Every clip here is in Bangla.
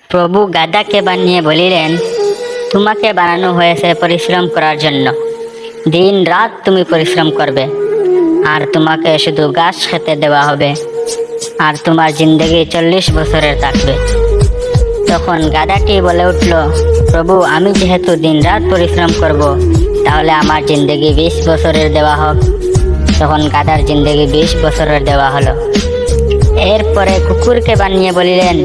প্রভু গাধাকে বানিয়ে বলিলেন, তোমাকে বানানো হয়েছে পরিশ্রম করার জন্য। দিন রাত তুমি পরিশ্রম করবে, আর তোমাকে শুধু ঘাস খেতে দেওয়া হবে, আর তোমার জিন্দগি 40 বছরের থাকবে। তখন গাধাটি বলে উঠল, প্রভু আমি যেহেতু দিন রাত পরিশ্রম করব, তাহলে আমার জিন্দগি 20 বছরের দেওয়া হোক। তখন গাধার জিন্দগি 20 বছরের দেওয়া হলো। এরপরে কুকুরকে বানিয়ে বলিলেন,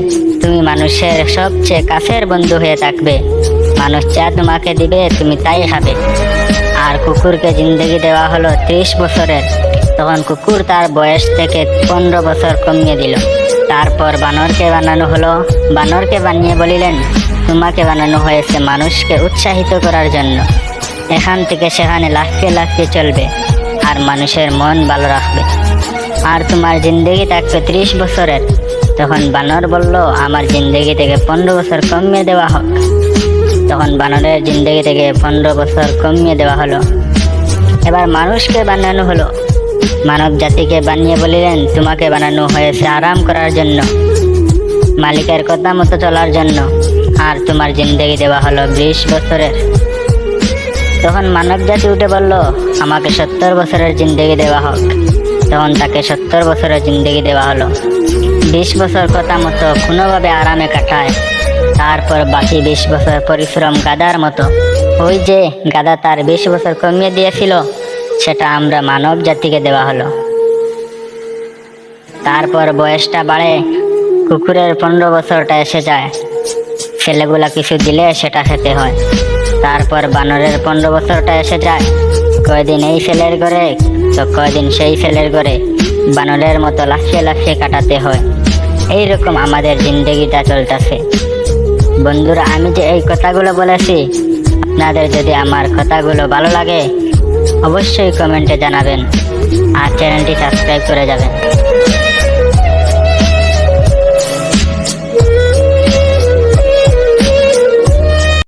তুমি মানুষের সবচেয়ে কাছের বন্ধু হয়ে থাকবে, মানুষ যা তোমাকে দিবে তুমি তাই খাবে। আর কুকুরকে জিন্দগি দেওয়া হলো 30 বছরের। তখন কুকুর তার বয়স থেকে 15 বছর কমিয়ে দিল। তারপর বানরকে বানানো হলো। বানরকে বানিয়ে বলিলেন, তোমাকে বানানো হয়েছে মানুষকে উৎসাহিত করার জন্য, এখান থেকে সেখানে লাফিয়ে লাফিয়ে চলবে, আর মানুষের মন ভালো রাখবে, আর তোমার জিন্দগি থাকবে 30 বছরের। তখন বানর বলল, আমার জিন্দগি থেকে 15 বছর কমিয়ে দেওয়া হোক। তখন বানরের জিন্দগি থেকে 15 বছর কমিয়ে দেওয়া হলো। এবার মানুষকে বানানো হলো। মানব জাতিকে বানিয়ে বলিলেন, তোমাকে বানানো হয়েছে আরাম করার জন্য, মালিকের কথা মতো চলার জন্য, আর তোমার জিন্দগি দেওয়া হলো 20 বছরের। তখন মানব জাতি উঠে বলল, আমাকে 70 বছরের জিন্দগি দেওয়া হোক। তখন তাকে 70 বছরের জিন্দগি দেওয়া হলো। 20 বছর কথা মতো কোনোভাবে আরামে কাটায়। তারপর বাকি 20 বছর পরিশ্রম গাধার মতো। ওই যে গাধা তার 20 বছর কমিয়ে দিয়েছিল, সেটা আমরা মানব জাতিকে দেওয়া হলো। তারপর বয়সটা বাড়ে, কুকুরের 15 বছরটা এসে যায়। ছেলেগুলা কিছু দিলে সেটা খেতে হয়। তারপর বানরের 15 বছরটা এসে যায়। কয়দিন এই ছেলের ঘরে তো কয়দিন সেই ছেলের ঘরে, বানরের মতো লাফিয়ে লাফিয়ে কাটাতে হয়। এইরকম আমাদের জিন্দগিটা চলতেছে। বন্ধুরা, আমি যে এই কথাগুলো বলেছি, আপনাদের যদি আমার কথাগুলো ভালো লাগে অবশ্যই কমেন্টে জানাবেন, আর চ্যানেলটি সাবস্ক্রাইব করে যাবেন।